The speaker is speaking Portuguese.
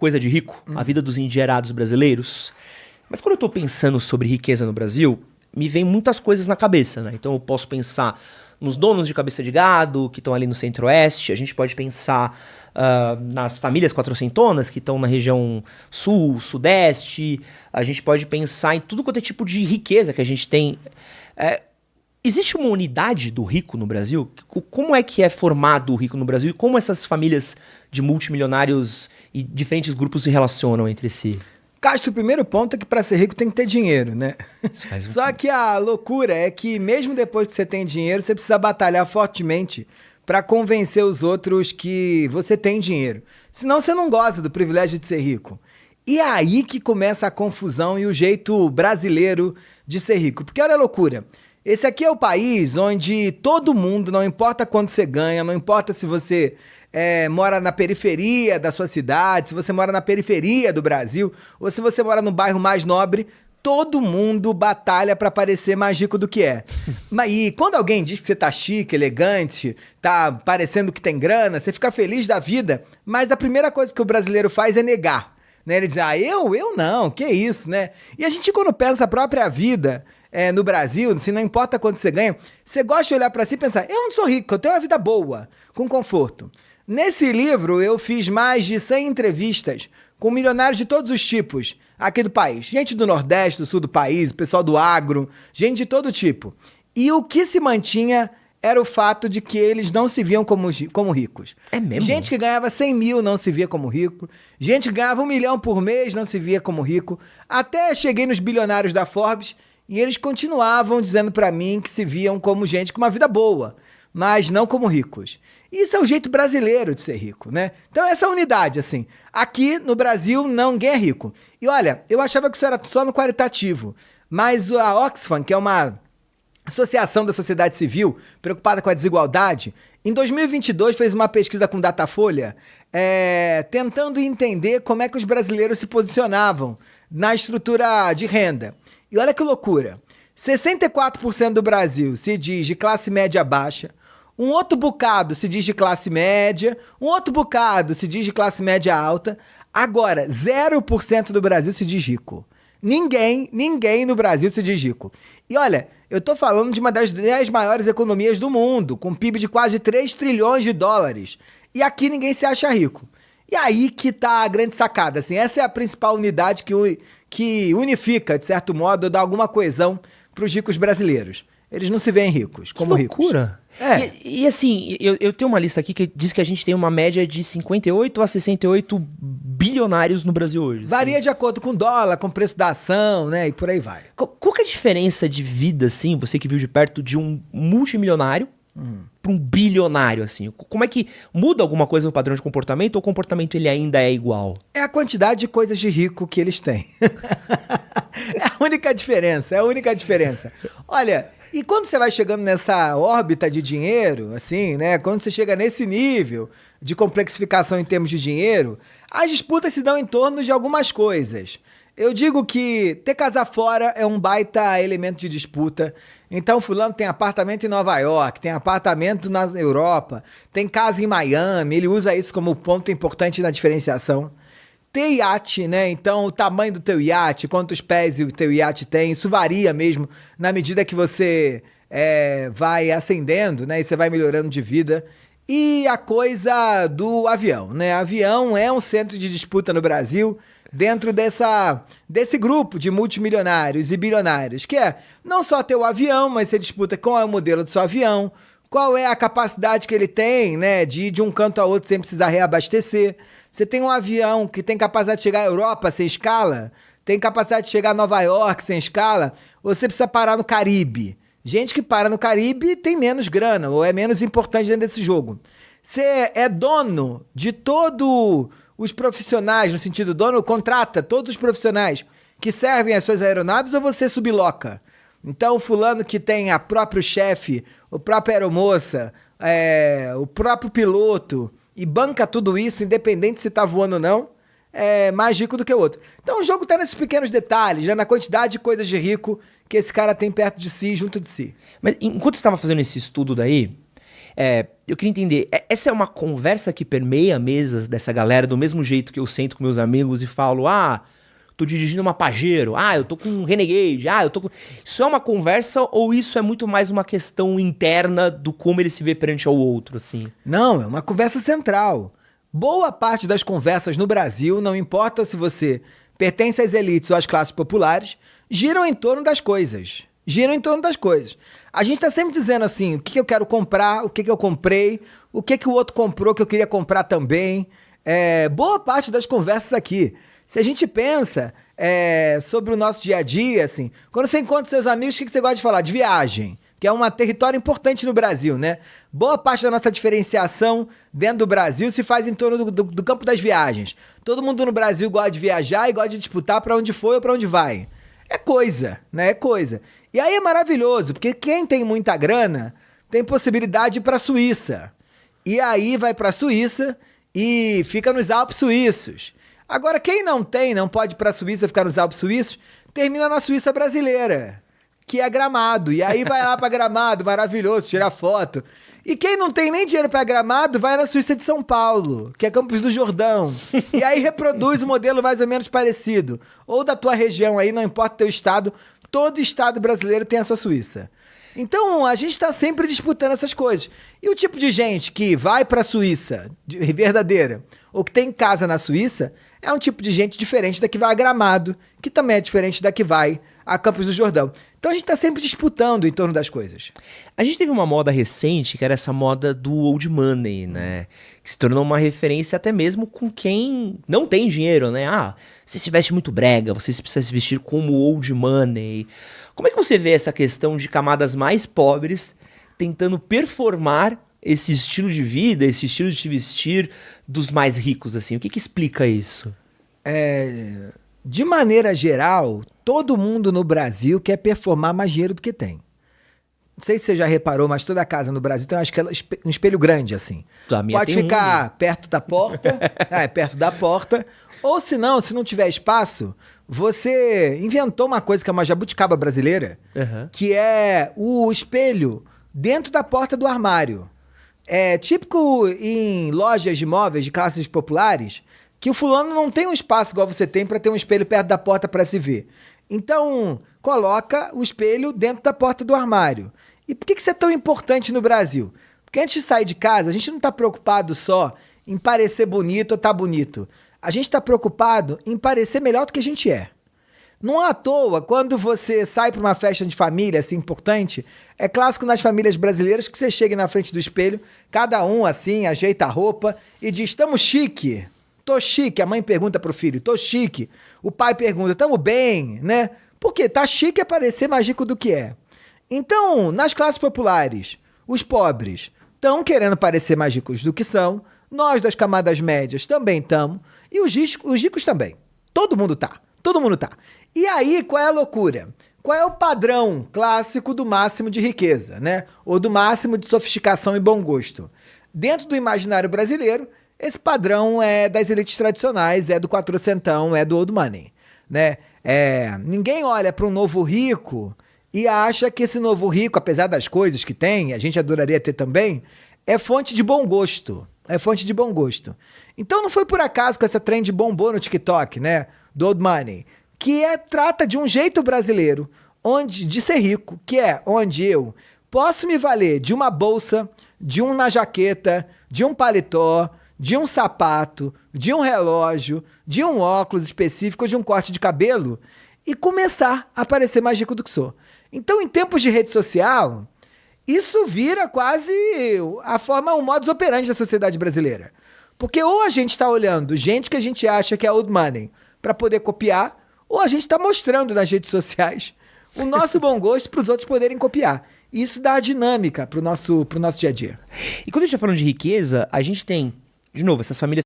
coisa de rico, a vida dos endinheirados brasileiros. Mas quando eu tô pensando sobre riqueza no Brasil, me vem muitas coisas na cabeça, né? Então eu posso pensar nos donos de cabeça de gado, que estão ali no centro-oeste. A gente pode pensar nas famílias quatrocentonas, que estão na região sul, sudeste. A gente pode pensar em tudo quanto é tipo de riqueza que a gente tem. Existe uma unidade do rico no Brasil? Como é que é formado o rico no Brasil? E como essas famílias de multimilionários e diferentes grupos se relacionam entre si? Castro, o primeiro ponto é que para ser rico tem que ter dinheiro, né? Só que a loucura é que mesmo depois que você tem dinheiro, você precisa batalhar fortemente para convencer os outros que você tem dinheiro. Senão você não goza do privilégio de ser rico. E é aí que começa a confusão e o jeito brasileiro de ser rico. Porque olha a loucura. Esse aqui é o país onde todo mundo, não importa quanto você ganha, não importa se você mora na periferia da sua cidade, se você mora na periferia do Brasil, ou se você mora no bairro mais nobre, todo mundo batalha pra parecer mais rico do que é. E quando alguém diz que você tá chique, elegante, tá parecendo que tem grana, você fica feliz da vida, mas a primeira coisa que o brasileiro faz é negar. Né? Ele diz, eu não, que isso, né? E a gente quando pensa a própria vida no Brasil, se não importa quanto você ganha, você gosta de olhar pra si e pensar, eu não sou rico, eu tenho uma vida boa, com conforto. Nesse livro, eu fiz mais de 100 entrevistas com milionários de todos os tipos aqui do país. Gente do Nordeste, do Sul do país, pessoal do agro, gente de todo tipo. E o que se mantinha era o fato de que eles não se viam como ricos. É mesmo? Gente que ganhava 100 mil não se via como rico. Gente que ganhava 1 milhão por mês não se via como rico. Até cheguei nos bilionários da Forbes e eles continuavam dizendo pra mim que se viam como gente com uma vida boa, mas não como ricos. Isso é o jeito brasileiro de ser rico, né? Então essa unidade, assim. Aqui no Brasil, ninguém é rico. E olha, eu achava que isso era só no qualitativo. Mas a Oxfam, que é uma associação da sociedade civil preocupada com a desigualdade, em 2022 fez uma pesquisa com Datafolha tentando entender como é que os brasileiros se posicionavam na estrutura de renda. E olha que loucura. 64% do Brasil se diz de classe média baixa, um outro bocado se diz de classe média, um outro bocado se diz de classe média alta. Agora, 0% do Brasil se diz rico. Ninguém no Brasil se diz rico. E olha, eu tô falando de uma das 10 maiores economias do mundo, com PIB de quase 3 trilhões de dólares. E aqui ninguém se acha rico. E aí que tá a grande sacada, assim. Essa é a principal unidade que unifica, de certo modo, dá alguma coesão pros ricos brasileiros. Eles não se veem ricos, como ricos. Que loucura! E assim, eu tenho uma lista aqui que diz que a gente tem uma média de 58 a 68 bilionários no Brasil hoje. Varia assim. de acordo com o dólar, com o preço da ação, né? E por aí vai. Qual que é a diferença de vida, assim, você que viu de perto, de um multimilionário para um bilionário, assim? Como é que muda alguma coisa no padrão de comportamento ou o comportamento ele ainda é igual? É a quantidade de coisas de rico que eles têm. É a única diferença. Olha, e quando você vai chegando nessa órbita de dinheiro, assim, né? Quando você chega nesse nível de complexificação em termos de dinheiro, as disputas se dão em torno de algumas coisas. Eu digo que ter casa fora é um baita elemento de disputa. Então fulano tem apartamento em Nova York, tem apartamento na Europa, tem casa em Miami, ele usa isso como ponto importante na diferenciação. Ter iate, né? Então, o tamanho do teu iate, quantos pés o teu iate tem, isso varia mesmo na medida que você vai ascendendo, né? E você vai melhorando de vida. E a coisa do avião, né? Avião é um centro de disputa no Brasil dentro desse grupo de multimilionários e bilionários, que é não só ter o avião, mas você disputa qual é o modelo do seu avião, qual é a capacidade que ele tem, né? De ir de um canto a outro sem precisar reabastecer. Você tem um avião que tem capacidade de chegar à Europa sem escala, tem capacidade de chegar a Nova York sem escala, ou você precisa parar no Caribe. Gente que para no Caribe tem menos grana, ou é menos importante dentro desse jogo. Você é dono de todos os profissionais, no sentido, dono contrata todos os profissionais que servem as suas aeronaves, ou você subloca? Então, o fulano que tem a próprio chefe, o próprio aeromoça, o próprio piloto, e banca tudo isso, independente se tá voando ou não, é mais rico do que o outro. Então o jogo tá nesses pequenos detalhes, já na quantidade de coisas de rico que esse cara tem perto de si, junto de si. Mas enquanto você estava fazendo esse estudo daí, Eu queria entender, essa é uma conversa que permeia mesas dessa galera, do mesmo jeito que eu sento com meus amigos e falo, tô dirigindo uma Pajero, eu tô com um Renegade, eu tô com... Isso é uma conversa ou isso é muito mais uma questão interna do como ele se vê perante ao outro, assim? Não, é uma conversa central. Boa parte das conversas no Brasil, não importa se você pertence às elites ou às classes populares, giram em torno das coisas. Giram em torno das coisas. A gente tá sempre dizendo assim, o que eu quero comprar, o que eu comprei, o que o outro comprou que eu queria comprar também. Boa parte das conversas aqui. Se a gente pensa sobre o nosso dia a dia, assim, quando você encontra seus amigos, o que você gosta de falar? De viagem, que é um território importante no Brasil, né? Boa parte da nossa diferenciação dentro do Brasil se faz em torno do campo das viagens. Todo mundo no Brasil gosta de viajar e gosta de disputar para onde foi ou para onde vai. É coisa, né? É coisa. E aí é maravilhoso, porque quem tem muita grana tem possibilidade de ir para a Suíça. E aí vai para a Suíça e fica nos Alpes suíços. Agora, quem não pode ir para a Suíça ficar nos Alpes suíços, termina na Suíça brasileira, que é Gramado. E aí vai lá para Gramado, maravilhoso, tirar foto. E quem não tem nem dinheiro para Gramado, vai na Suíça de São Paulo, que é Campos do Jordão. E aí reproduz um modelo mais ou menos parecido. Ou da tua região aí, não importa o teu estado, todo estado brasileiro tem a sua Suíça. Então, a gente está sempre disputando essas coisas. E o tipo de gente que vai para a Suíça, verdadeira, ou que tem casa na Suíça, é um tipo de gente diferente da que vai a Gramado, que também é diferente da que vai a Campos do Jordão. Então, a gente está sempre disputando em torno das coisas. A gente teve uma moda recente, que era essa moda do old money, né? Que se tornou uma referência até mesmo com quem não tem dinheiro, né? Você se veste muito brega, você precisa se vestir como old money. Como é que você vê essa questão de camadas mais pobres tentando performar esse estilo de vida, esse estilo de se vestir dos mais ricos, assim? O que explica isso? De maneira geral, todo mundo no Brasil quer performar mais dinheiro do que tem. Não sei se você já reparou, mas toda casa no Brasil tem um espelho grande, assim. Pode ficar perto da porta, perto da porta, ou se não tiver espaço, você inventou uma coisa que é uma jabuticaba brasileira, que é o espelho dentro da porta do armário. É típico em lojas de móveis de classes populares que o fulano não tem um espaço igual você tem para ter um espelho perto da porta para se ver. Então, coloca o espelho dentro da porta do armário. E por que isso é tão importante no Brasil? Porque antes de sair de casa, a gente não está preocupado só em parecer bonito ou tá bonito. A gente está preocupado em parecer melhor do que a gente é. Não é à toa, quando você sai para uma festa de família, assim, importante, é clássico nas famílias brasileiras que você chega na frente do espelho, cada um, assim, ajeita a roupa e diz, tamo chique. Tô chique. A mãe pergunta pro filho, tô chique. O pai pergunta, tamo bem, né? Porque tá chique é parecer mais rico do que é. Então, nas classes populares, os pobres estão querendo parecer mais ricos do que são, nós das camadas médias também estamos, e os ricos também. Todo mundo tá. E aí, qual é a loucura? Qual é o padrão clássico do máximo de riqueza, né? Ou do máximo de sofisticação e bom gosto? Dentro do imaginário brasileiro, esse padrão é das elites tradicionais, é do quatrocentão, é do old money, né? Ninguém olha para um novo rico e acha que esse novo rico, apesar das coisas que tem, a gente adoraria ter também, é fonte de bom gosto. Então não foi por acaso que essa trend bombou no TikTok, né? Do old money, que trata de um jeito brasileiro de ser rico, que é onde eu posso me valer de uma bolsa, de uma jaqueta, de um paletó, de um sapato, de um relógio, de um óculos específico, de um corte de cabelo e começar a parecer mais rico do que sou. Então, em tempos de rede social, isso vira quase o modus operandi da sociedade brasileira. Porque ou a gente está olhando gente que a gente acha que é old money para poder copiar, ou a gente está mostrando nas redes sociais o nosso bom gosto para os outros poderem copiar. E isso dá a dinâmica pro nosso dia a dia. E quando a gente está falando de riqueza, a gente tem, de novo, essas famílias